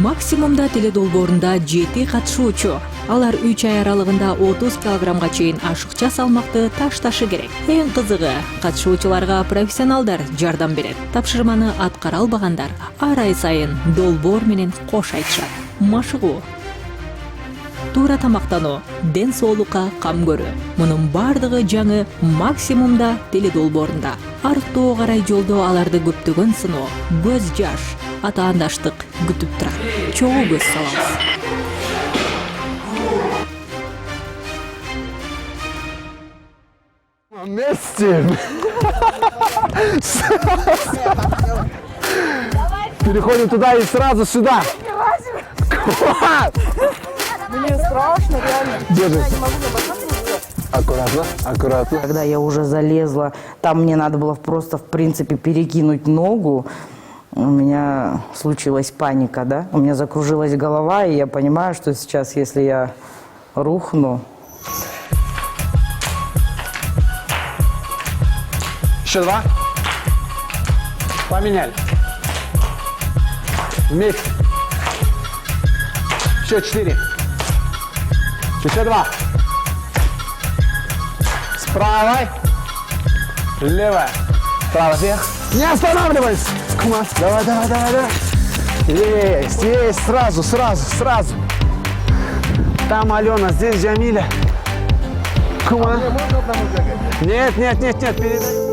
Максимумда теледолбоорунда 7 катышуучу. Алар 3 ай аралыгында 30 килограммга чейин ашыкча салмакты ташташы керек. Эң кызыгы, катышуучуларга профессионалдар жардам берет. Тапшырманы аткара албагандар ар ай сайын долбоор менен кош айтышат. Машыгуу, туура тамактануу, ден соолукка кам көрүү. Мунун бардыгы жаңы Максимумда теледолбоорунда. Арыктоо карай жолдо аларды көптөгөн сыноо, көз жаш, атаандаштык күтүп турат. Чогуу көз салабыз. Вместе! Переходим туда и сразу сюда. Мне страшно, реально. Держи. Я не могу забыть. Аккуратно, аккуратно. Когда я уже залезла, там мне надо было просто, в принципе, перекинуть ногу. У меня случилась паника, да? У меня закружилась голова, и я понимаю, что сейчас, если я рухну... Еще 2. Поменяли. Вместе. Еще 4. Еще 2. С правой. Левая. Право вверх. Не останавливайся. Кумас. Давай, давай, давай, давай. Есть, есть. Сразу, сразу, сразу. Там Алена, здесь Джамиля. Кумас. Нет, нет, нет, нет. Передай.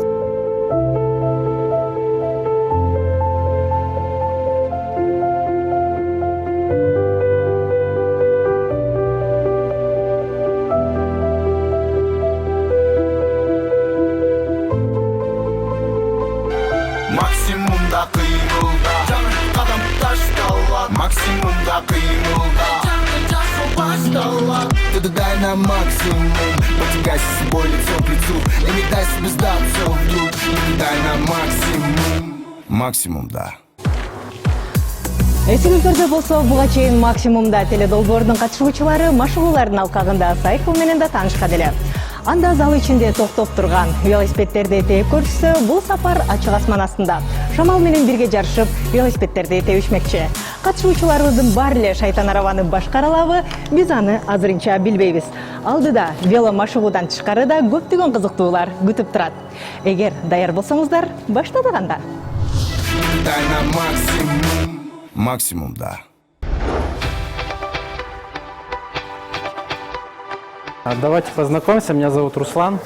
Максимумда кыймылда кадам ташталат, максимумда кыймылда башталат. Ты дай на максимум, потягайся с собой лицом к лицу, и не дай себе сдаться вдруг. Дай на максимум, максимумда. Эсиңиздерде болсо, буга чейин Максимумда теледолбоордун катышуучулары машыгуулардын алкагында сайкл менен да таанышкан эле. Анда зал ичинде токтоп турган велосипедтерди тээп көрүшсө, бул сапар ачык асман астында. Шамал менен бирге жарышып, велосипедтерди тебишмекчи. Катышуучуларыбыздын баары эле шайтан араваны башкара алабы, биз аны азырынча билбейбиз. Алдыда веломашыгуудан тышкары да көптөгөн кызыктуулар күтүп турат. Эгер даяр болсоңуздар, баштадык анда. Дай на максимум, максимумда. Давайте познакомимся. Меня зовут Руслан.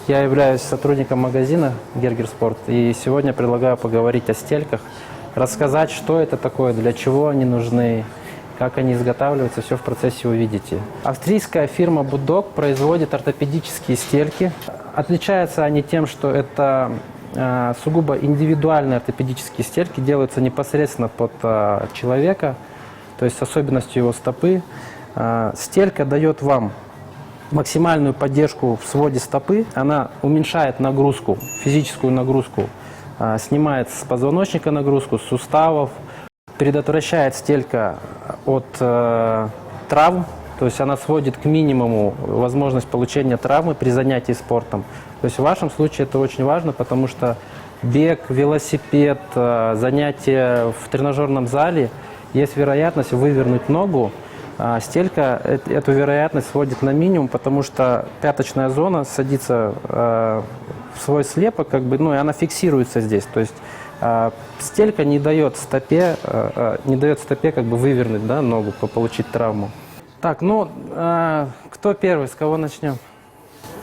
Я являюсь сотрудником магазина Гергер Спорт. И сегодня предлагаю поговорить о стельках, рассказать, что это такое, для чего они нужны, как они изготавливаются, все в процессе увидите. Австрийская фирма Budok производит ортопедические стельки. Отличаются они тем, что это сугубо индивидуальные ортопедические стельки, делаются непосредственно под человека, то есть с особенностью его стопы. Стелька дает вам максимальную поддержку в своде стопы, она уменьшает нагрузку, физическую нагрузку, снимает с позвоночника нагрузку, с суставов, предотвращает стелька от травм, то есть она сводит к минимуму возможность получения травмы при занятии спортом. То есть в вашем случае это очень важно, потому что бег, велосипед, занятия в тренажерном зале, есть вероятность вывернуть ногу. Стелька эту вероятность сводит на минимум, потому что пяточная зона садится в свой слепок, как бы, ну, и она фиксируется здесь. То есть стелька не дает стопе как бы вывернуть, да, ногу, получить травму. Так, ну, кто первый, с кого начнем?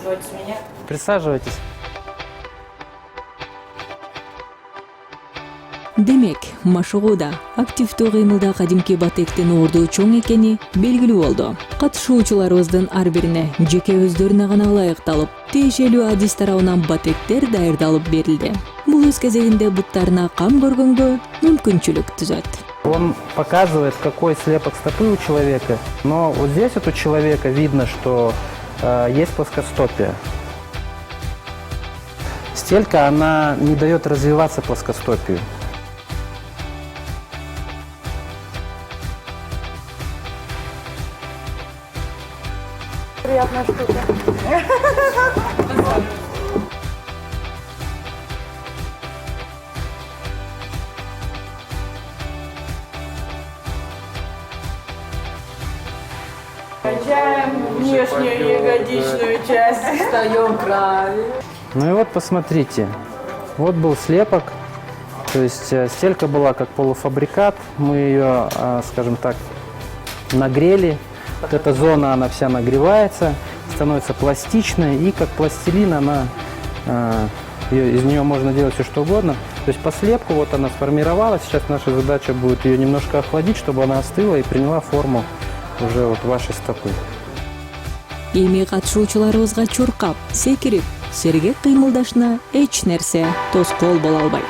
Давайте с меня. Присаживайтесь. Демек, машыгууда активдүү кыймылда кадимки батектин орду чоң экени белгилүү болду. Катышуучуларыбыздын ар бирине жеке өздөрүнө гана ылайыкталып, тиешелүү адис тарабынан батектер даярдалып берилди. Бул өз кезегинде буттарына кам көргөнгө мүмкүнчүлүк түзөт. Он показывает, какой слепок стопы у человека, но вот здесь вот у человека видно, что есть плоскостопие. Стелька, она не дает развиваться плоскостопию. Приятная штука. Качаем внешнюю ягодичную часть, встаем правильно. Ну и вот посмотрите, вот был слепок, то есть стелька была как полуфабрикат, мы ее, скажем так, нагрели, вот эта зона, она вся нагревается, становится пластичной, и как пластилин она, из нее можно делать все что угодно. То есть по слепку вот она сформировалась, сейчас наша задача будет ее немножко охладить, чтобы она остыла и приняла форму уже вот вашей стопы. Эми катышуучуларыбызга чуркап, секирип, сергек кыймылдашына эч нерсе тоскоол боло албайт.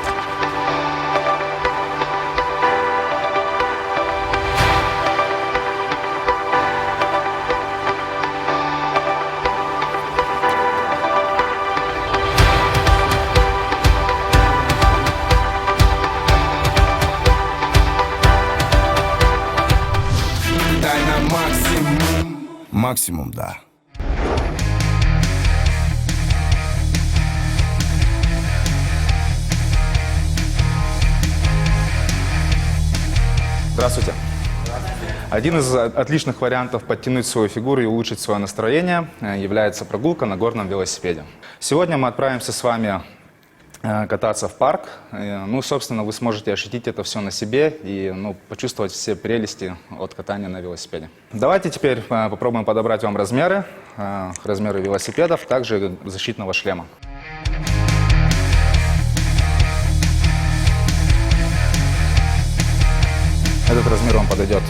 Дай на максимум. Максимум, да. Здравствуйте. Один из отличных вариантов подтянуть свою фигуру и улучшить свое настроение является прогулка на горном велосипеде. Сегодня мы отправимся с вами кататься в парк. Ну, собственно, вы сможете ощутить это все на себе и почувствовать все прелести от катания на велосипеде. Давайте теперь попробуем подобрать вам размеры велосипедов, также защитного шлема. Этот размер вам подойдет.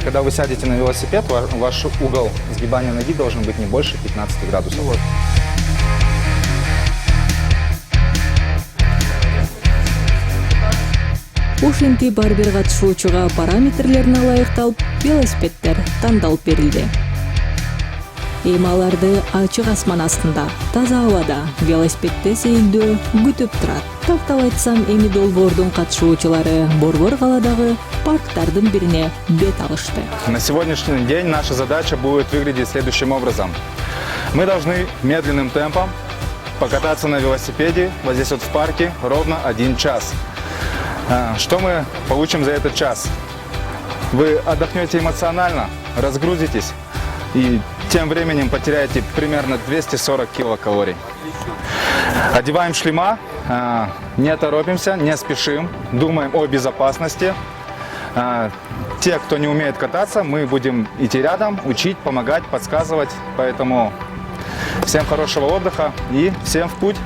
Когда вы сядете на велосипед, ваш угол сгибания ноги должен быть не больше 15 градусов. Ушинтип ар бир катышуучуга параметрлерине ылайыкталып велосипеддер тандалып берилди. Эми аларды ачык асман астында, таза абада, велосипедде сейилдөө күтүп турат. Токтоп айтсам, эми долбоордун катышуучулары Борбор калаадагы парктардын бирине бет алышты. На сегодняшний день наша задача будет выглядеть следующим образом. Мы должны медленным темпом покататься на велосипеде вот здесь вот в парке ровно 1 час. Что мы получим за этот час? Вы отдохнете эмоционально, разгрузитесь и тем временем потеряете примерно 240 килокалорий. Одеваем шлема, не торопимся, не спешим, думаем о безопасности. Те, кто не умеет кататься, мы будем идти рядом, учить, помогать, подсказывать. Поэтому всем хорошего отдыха и всем в путь!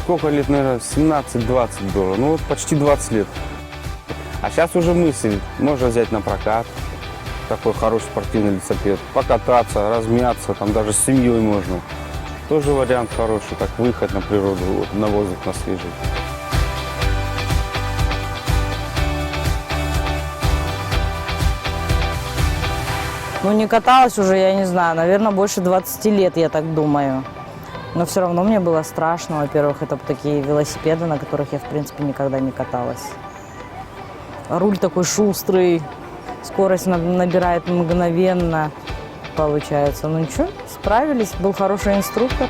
Сколько лет, наверное, 17-20 было. Ну вот почти 20 лет. А сейчас уже мысль, можно взять на прокат такой хороший спортивный велосипед, покататься, размяться, там даже с семьей можно. Тоже вариант хороший, как выход на природу, вот, на воздух, на свежий. Ну, не каталась уже, я не знаю, наверное, больше 20 лет, я так думаю. Но все равно мне было страшно. Во-первых, это такие велосипеды, на которых я, в принципе, никогда не каталась. Руль такой шустрый, скорость набирает мгновенно, получается. Ну ничего, справились, был хороший инструктор.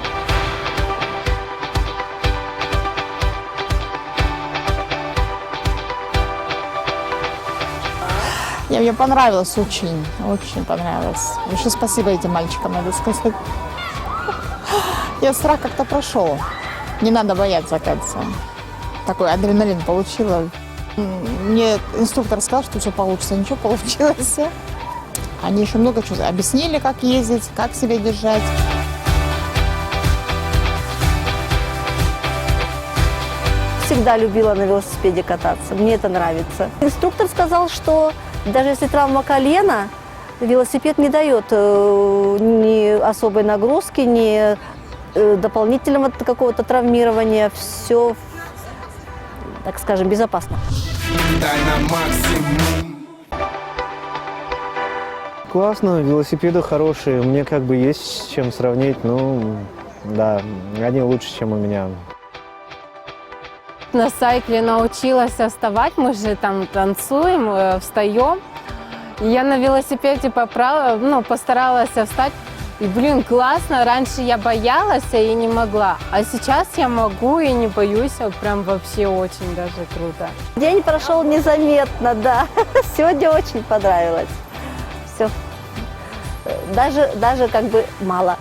Мне понравилось очень, очень понравилось. Большое спасибо этим мальчикам, надо сказать. Я страх как-то прошел. Не надо бояться, оказывается. Такой адреналин получила. Мне инструктор сказал, что все получится. Ничего получилось. Они еще много чего объяснили, как ездить, как себя держать. Всегда любила на велосипеде кататься. Мне это нравится. Инструктор сказал, что даже если травма колена, велосипед не дает ни особой нагрузки, ни дополнительного какого-то травмирования. Все, так скажем, безопасно. Дай на максимум. Классно, велосипеды хорошие. Мне как бы есть с чем сравнить. Ну, да, они лучше, чем у меня. На сайкле научилась вставать, мы же там танцуем, встаем. Я на велосипеде постаралась встать И, блин, классно. Раньше я боялась и не могла. А сейчас я могу и не боюсь. Вот прям вообще очень даже круто. День прошел незаметно, да. Сегодня очень понравилось. Все. Даже как бы мало.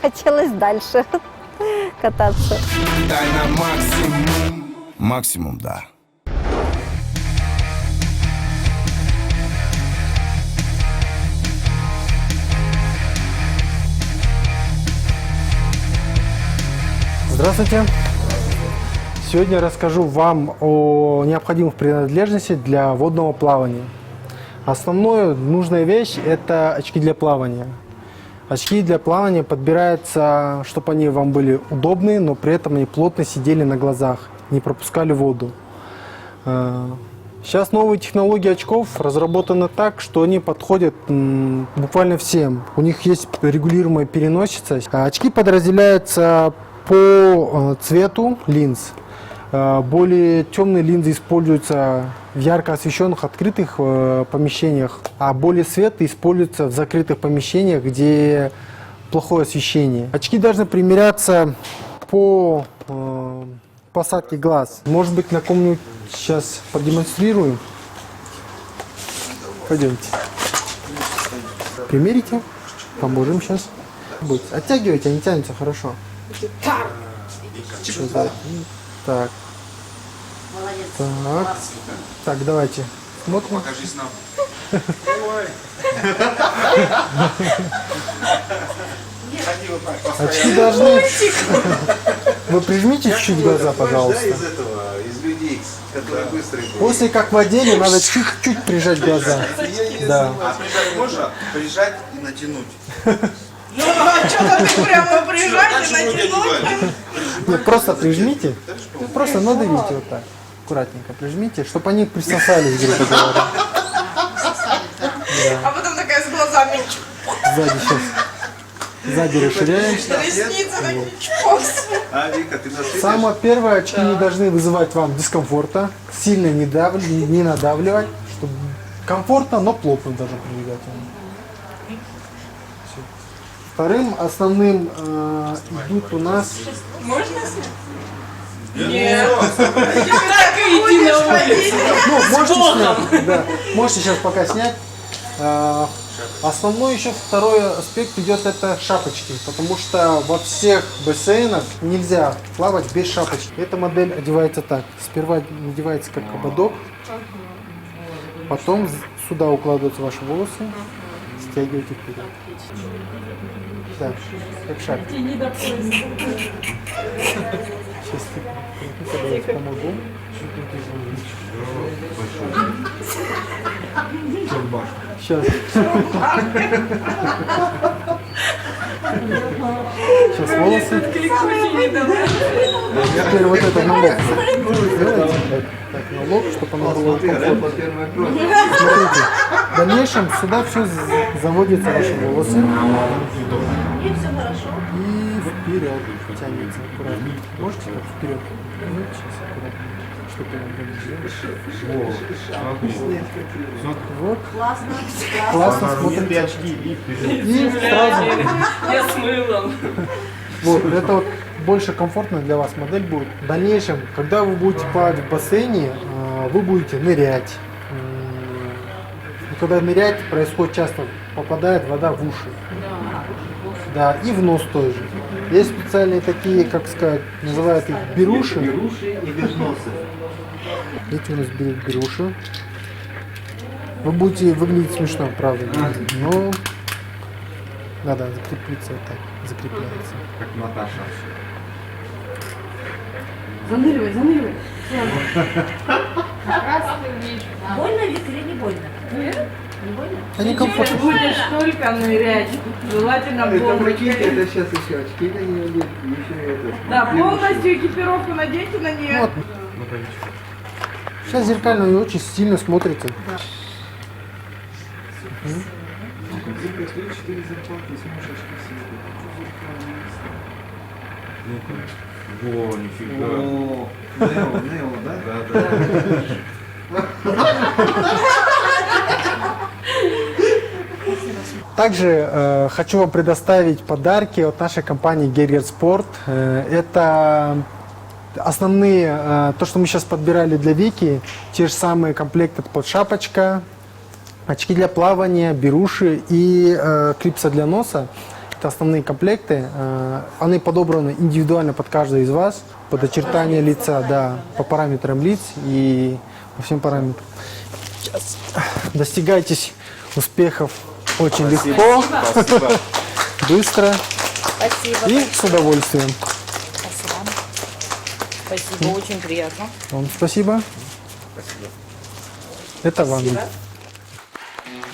Хотелось дальше кататься. Дай на максимум. Максимум, да. Здравствуйте! Сегодня я расскажу вам о необходимых принадлежностях для водного плавания. Основная нужная вещь – это очки для плавания. Очки для плавания подбираются, чтобы они вам были удобные, но при этом они плотно сидели на глазах, не пропускали воду. Сейчас новые технологии очков разработаны так, что они подходят буквально всем. У них есть регулируемая переносица. Очки подразделяются по цвету линз. Более темные линзы используются в ярко освещенных открытых помещениях, а более светлые используются в закрытых помещениях, где плохое освещение. Очки должны примеряться по посадке глаз. Может быть, на ком-нибудь сейчас продемонстрируем? Пойдемте. Примерите. Поможем сейчас. Оттягивайте, они тянутся хорошо. Так. Так, давайте. Смотрим. Покажись нам. Очки должны... Вы прижмите чуть-чуть глаза, пожалуйста. Из людей, которые быстрые. После как в отделе надо чуть-чуть прижать глаза. Да. А прижать можно? Прижать и натянуть. Ну, а что ты прямо прижать и натянуть? Нет, просто прижмите. Просто надавите вот так. Аккуратненько прижмите, чтобы они присосались, грубо говоря. А потом такая с глазами. Сзади сейчас. Сзади расширяем. Ресницы такие чпокс. А, Вика, ты нас Самое первое, очки не должны вызывать вам дискомфорта. Сильно не надавливать. Чтобы комфортно, но плотно даже прилегать. Вторым основным идут у нас... Можно снять? Нет. Так и иди на улицу. Ну, можете снять, да. Можете сейчас пока снять. Основной еще второй аспект идет это шапочки, потому что во всех бассейнах нельзя плавать без шапочки. Эта модель одевается так. Сперва надевается как ободок, потом сюда укладываются ваши волосы, стягиваете вперед. Да, как шаг. Сейчас я помогу. Сейчас. Сейчас волосы. Теперь вот это на лоб. Так, на лоб, чтобы оно было комфортно. Смотрите, в дальнейшем сюда все заводятся ваши волосы. И вперед тянется аккуратно. Можете так вперед? Сейчас аккуратно. Вот. Классно смотрится. И сразу. Я с мылом. Вот, это вот больше комфортно для вас модель будет. В дальнейшем, когда вы будете плавать в бассейне, вы будете нырять. И когда нырять, происходит часто, попадает вода в уши. Да, и в нос тоже. Есть специальные такие, как сказать, называют их беруши. Беруши и без носа. Эти у нас беруши. Вы будете выглядеть смешно, правда. Но надо закрепиться вот так. Закрепляется. Как Наташа. Заныривай, заныривай. Больно или не больно? Нет. Они комфортно. Будешь только нырять. Желательно полностью. Это сейчас еще очки на нее нет, еще это. Да, полностью экипировку наденьте на нее. Вот. Сейчас зеркально не очень сильно смотрится. Во, нифига. О, Нео, да? Да, да. Также хочу вам предоставить подарки от нашей компании Гергер Спорт. Это основные, то, что мы сейчас подбирали для Вики, те же самые комплекты под шапочка, очки для плавания, беруши и клипса для носа. Это основные комплекты. Они подобраны индивидуально под каждого из вас, под очертания лица, да, по параметрам лиц и по всем параметрам. Сейчас. Достигайтесь успехов очень легко, быстро и с удовольствием. Спасибо, очень приятно. Вам спасибо. Это вам.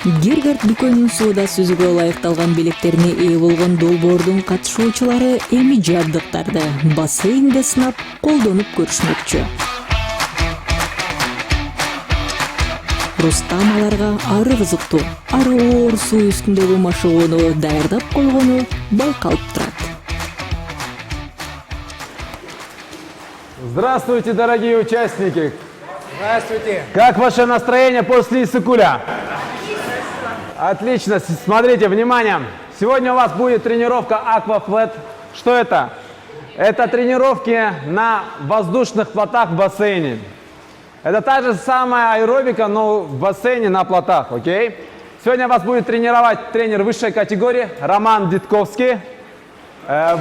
Гергард дүкөнүнүн соода сүзгө ылайыкталган белектерине ээ болгон долбоордун катышуучулары эми жабдыктарды бассейнде сынап колдонуп көрүшмөкчү. Рустам аларга ары кызыктуу, ары оор суу үстүндөгү машыгууну даярдап койгону байкалып турат. Здравствуйте, дорогие участники! Здравствуйте! Как ваше настроение после Иссыкуля? Отлично! Смотрите, внимание! Сегодня у вас будет тренировка Aquaflat. Что это? Это тренировки на воздушных плотах в бассейне. Это та же самая аэробика, но в бассейне на плотах, окей? Сегодня вас будет тренировать тренер высшей категории Роман Дитковский.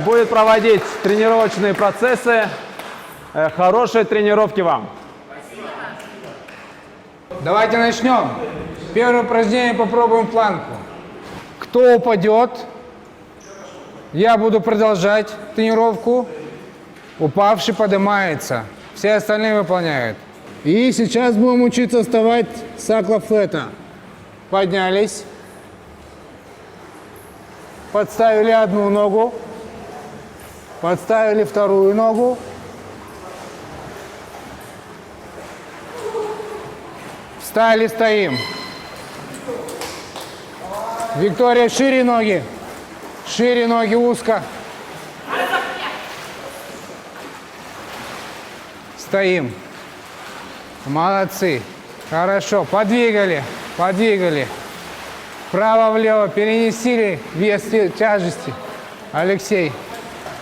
Будет проводить тренировочные процессы. Хорошей тренировки вам. Давайте начнем. Первое упражнение, попробуем планку. Кто упадет, я буду продолжать тренировку. Упавший поднимается. Все остальные выполняют. И сейчас будем учиться вставать с аквафлета. Поднялись. Подставили одну ногу. Подставили вторую ногу. Встали, стоим. Виктория, шире ноги. Шире ноги, узко. Стоим. Молодцы. Хорошо. Подвигали. Подвигали. Вправо-влево. Перенесли вес тяжести. Алексей.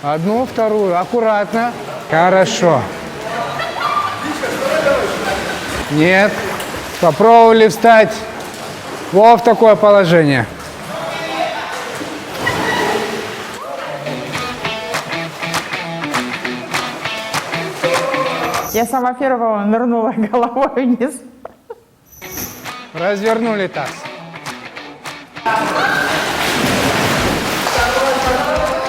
Одну, вторую. Аккуратно. Хорошо. Нет. Попробовали встать в такое положение. Я сама первого нырнула головой вниз. Развернули таз.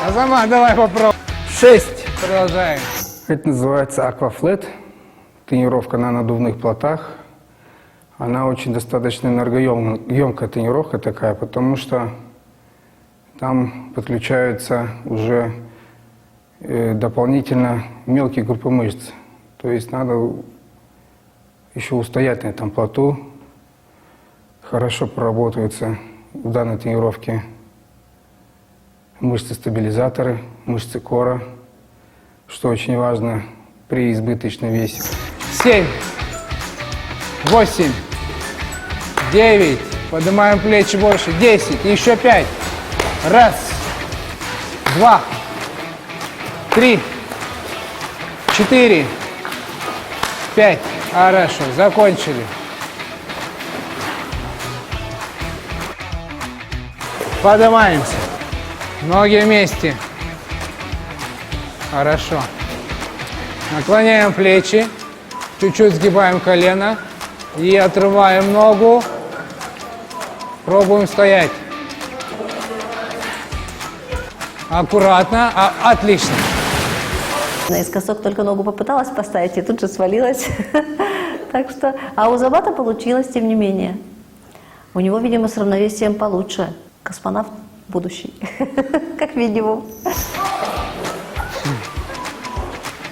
Азамат, давай попробуем. 6. Продолжаем. Это называется аквафлет. Тренировка на надувных плотах. Она очень достаточно энергоемкая тренировка такая, потому что там подключаются уже дополнительно мелкие группы мышц. То есть надо еще устоять на этом плоту. Хорошо проработаются в данной тренировке мышцы-стабилизаторы, мышцы кора, что очень важно при избыточном весе. 7, 8, 9, поднимаем плечи больше, 10, еще 5. Раз, 2, 3, 4, 5. Хорошо, закончили. Поднимаемся. Ноги вместе. Хорошо. Наклоняем плечи. Чуть-чуть сгибаем колено. И отрываем ногу. Пробуем стоять. Аккуратно. Отлично. Наискосок только ногу попыталась поставить и тут же свалилась. Так что, а у Забата получилось, тем не менее. У него, видимо, с равновесием получше. Космонавт будущий, как минимум.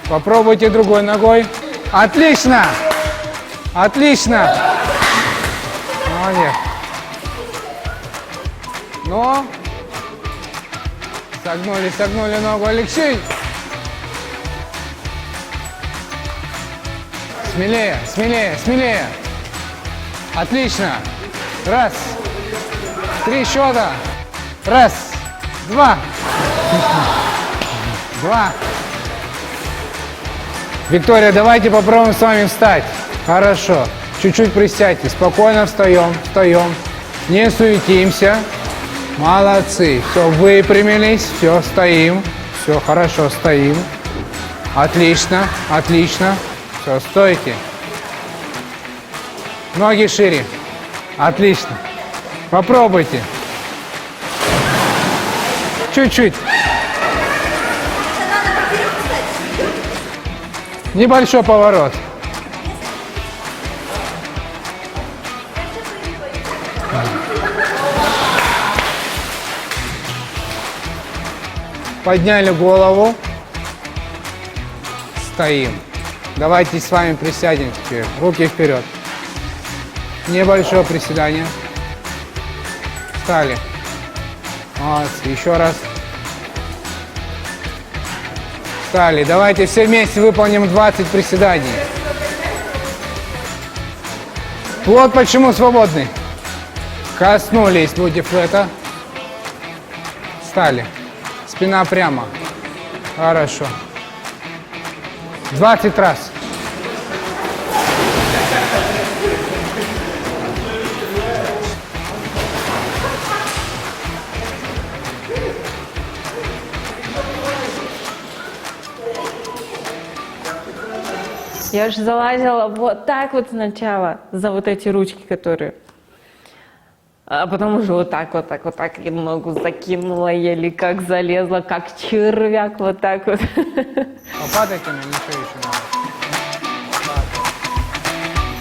Попробуйте другой ногой. Отлично! Отлично! Молодец. Но согнули ногу. Алексей! Смелее, смелее, смелее. Отлично. Раз. 3 счета. Раз, два. Два. Виктория, давайте попробуем с вами встать. Хорошо. Чуть-чуть присядьте. Спокойно встаем. Встаем. Не суетимся. Молодцы. Все, выпрямились. Все, стоим. Все, хорошо, стоим. Отлично. Отлично. Все, стойте. Ноги шире. Отлично. Попробуйте. Чуть-чуть. Небольшой поворот. Подняли голову. Стоим. Давайте с вами присядем теперь. Руки вперед. Небольшое приседание. Встали. Молодцы. Еще раз. Встали. Давайте все вместе выполним 20 приседаний. Плот почему свободный? Коснулись луки флета. Встали. Спина прямо. Хорошо. 20 раз. Я же залазила вот так вот сначала за вот эти ручки, которые... А потом уже вот так и ногу закинула, еле как залезла, как червяк, вот так вот. Попадайте, но ничего еще надо.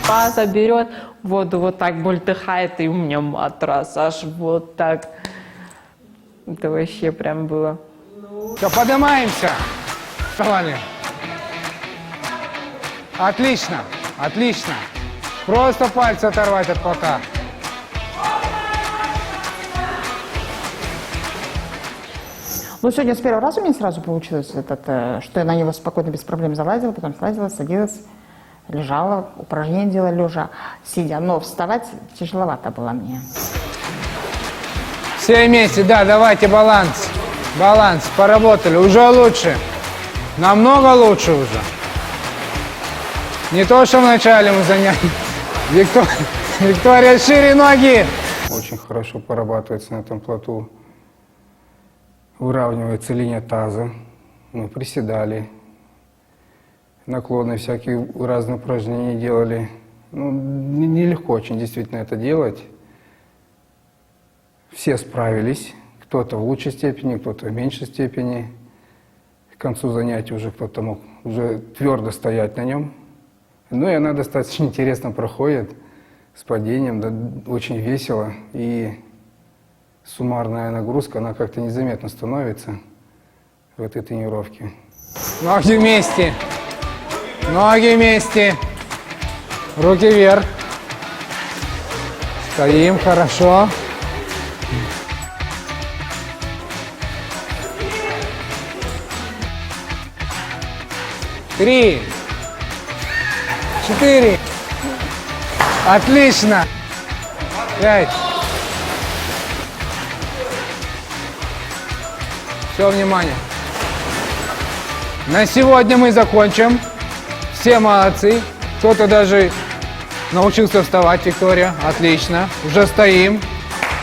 Паза берет, воду вот так бултыхает, и у меня матрас аж вот так. Это вообще прям было. Все, поднимаемся. Вставали. Отлично, отлично. Просто пальцы оторвать от плота. Ну, сегодня с первого раза у меня сразу получилось, что я на него спокойно, без проблем залазила, потом слазила, садилась, лежала, упражнения делала лежа, сидя. Но вставать тяжеловато было мне. Все вместе, да, давайте баланс. Баланс, поработали, уже лучше. Намного лучше уже. Не то, что в начале мы заняли. Виктория, шире ноги. Очень хорошо порабатывается на этом плоту. Выравнивается линия таза. Мы приседали. Наклоны всякие разные упражнения делали. Ну, нелегко очень действительно это делать. Все справились. Кто-то в лучшей степени, кто-то в меньшей степени. К концу занятия уже кто-то мог уже твердо стоять на нем. Ну и она достаточно интересно проходит, с падением, да, очень весело. И суммарная нагрузка, она как-то незаметно становится в этой тренировке. Ноги вместе. Ноги вместе. Руки вверх. Стоим, хорошо. Три. 4. Отлично. 5. Все, внимание. На сегодня мы закончим. Все молодцы. Кто-то даже научился вставать, Виктория. Отлично. Уже стоим.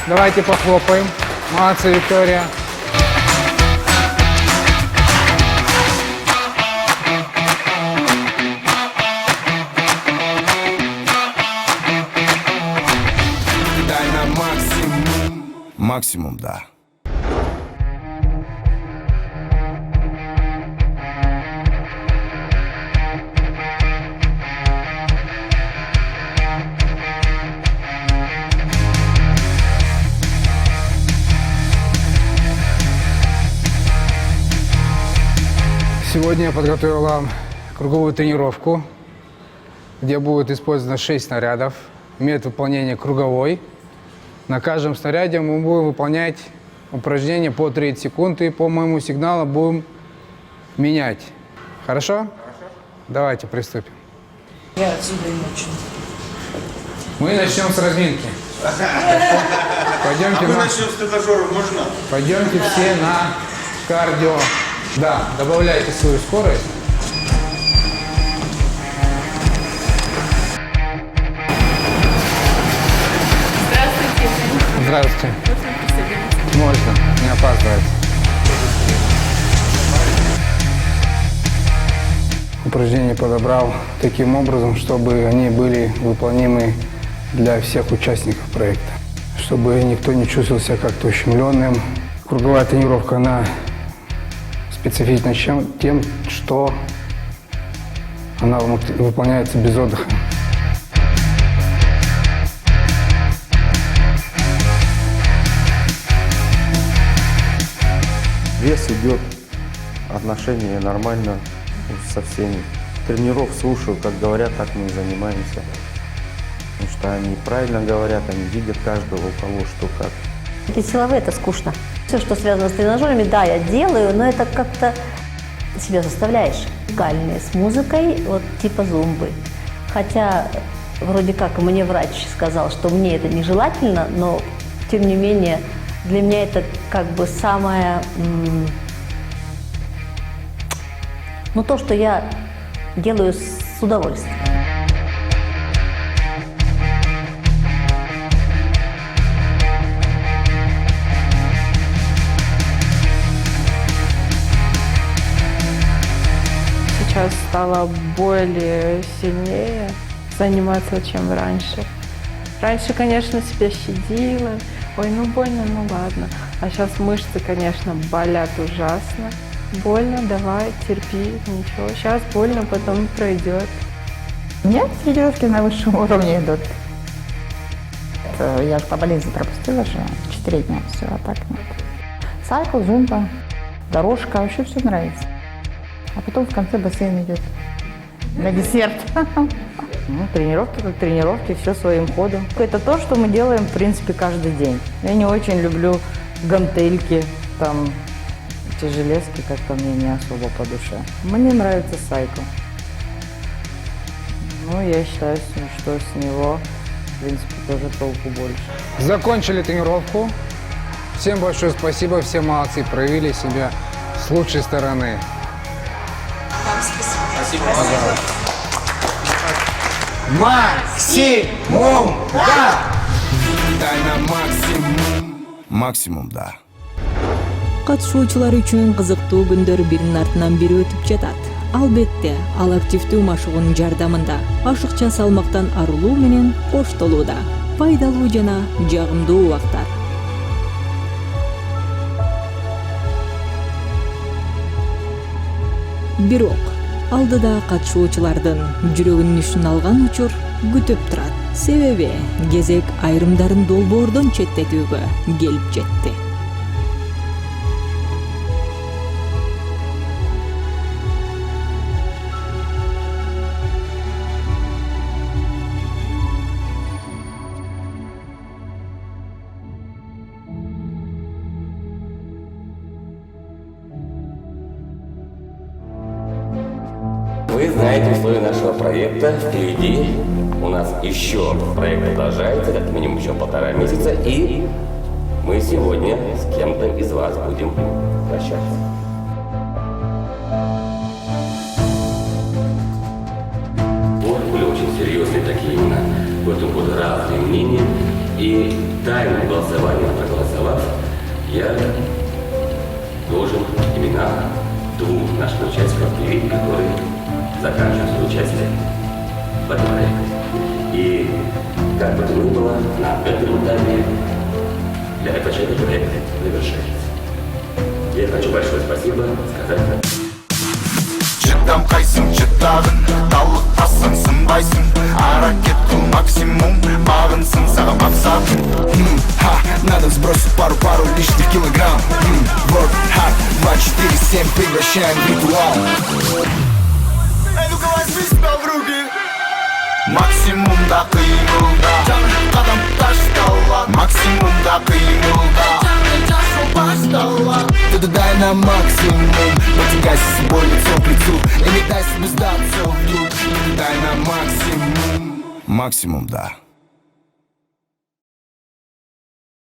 Давайте похлопаем. Молодцы, Виктория. Максимум, да. Сегодня я подготовил вам круговую тренировку, где будет использовано 6 снарядов. Метод выполнения круговой. На каждом снаряде мы будем выполнять упражнения по 30 секунд и по моему сигналу будем менять. Хорошо? Хорошо. Давайте приступим. Я отсюда и начну. Мы начнем с разминки. Пойдемте мы начнем с тренажеров, можно? Пойдемте все на кардио. Да, добавляйте свою скорость. Здравствуйте. Можно, не опаздывать. Упражнения подобрал таким образом, чтобы они были выполнимы для всех участников проекта. Чтобы никто не чувствовал себя как-то ущемленным. Круговая тренировка, она специфична тем, что она выполняется без отдыха. Вес идет, отношения нормально со всеми. Тренеров слушаю, как говорят, так мы и занимаемся. Потому что они правильно говорят, они видят каждого, у кого что как. Для силовые это скучно. Все, что связано с тренажерами, да, я делаю, но это как-то себя заставляешь. Музыкальные, с музыкой, вот типа зумбы. Хотя, вроде как, мне врач сказал, что мне это нежелательно, но, тем не менее, для меня это как бы самое, ну, то, что я делаю с удовольствием. Сейчас стало более сильнее заниматься, чем раньше. Раньше, конечно, себя щадила. Ой, ну больно, ну ладно. А сейчас мышцы, конечно, болят ужасно. Больно, давай, терпи, ничего. Сейчас больно, потом пройдет. У меня тренировки на высшем уровне идут. Я же по болезни пропустила же 4 дня, все, а так нет. Сайкл, зумба, дорожка, вообще все нравится. А потом в конце бассейн идет на десерт. Ну, тренировки как тренировки, все своим ходом. Это то, что мы делаем, в принципе, каждый день. Я не очень люблю гантельки, там, эти железки, как-то мне не особо по душе. Мне нравится сайкл. Ну, я считаю, что с него, в принципе, тоже толку больше. Закончили тренировку. Всем большое спасибо, все молодцы, проявили себя с лучшей стороны. Вам спасибо. Пожалуйста. Максимум, да! Дай нам максимум. Максимум, да. Катышуучулар үчүн кызыктуу күндөр биринин артынан бири өтүп жатат. Албетте, ал активдүү машыгуунун жардамында ашыкча салмактан арылуу менен коштолууда. Пайдалуу жана жагымдуу убактар. Бирок алдыда катышуучулардын жүрөгүнүн ишин алган учур күтүп турат. Себеби кезек айрымдарын долбоордон четтетүүгө келип жетти. Вы знаете условия нашего проекта. Впереди у нас еще проект продолжается, как минимум еще 1,5 месяца, и мы сегодня с кем-то из вас будем прощаться. Вот были очень серьезные такие именно в этом году разные мнения, и тайным голосованием проголосовав, я должен имена 2 наших участников объявить, которые заканчивают свое участие в этом проекте. И как бы то ни было, на этом этапе для этого человека проект завершается. Я хочу большое спасибо сказать. Чыдам кайсың чыдагын, талыкпасың сынбайсың, аракет кыл максимум, багынсың сага максатың. Надо сбросить пару лишних килограмм. Work hard, 24/7 превращаем в ритуал. Эй, ну-ка возьми себя в руки. Максимумда кыймылда, кадам таштала. Максимумда кыймылда, ты дай нам максимум. Потягайся с собой лицом к лицу и не дай себе сдаться вдруг. Дай нам максимум. Максимум, да.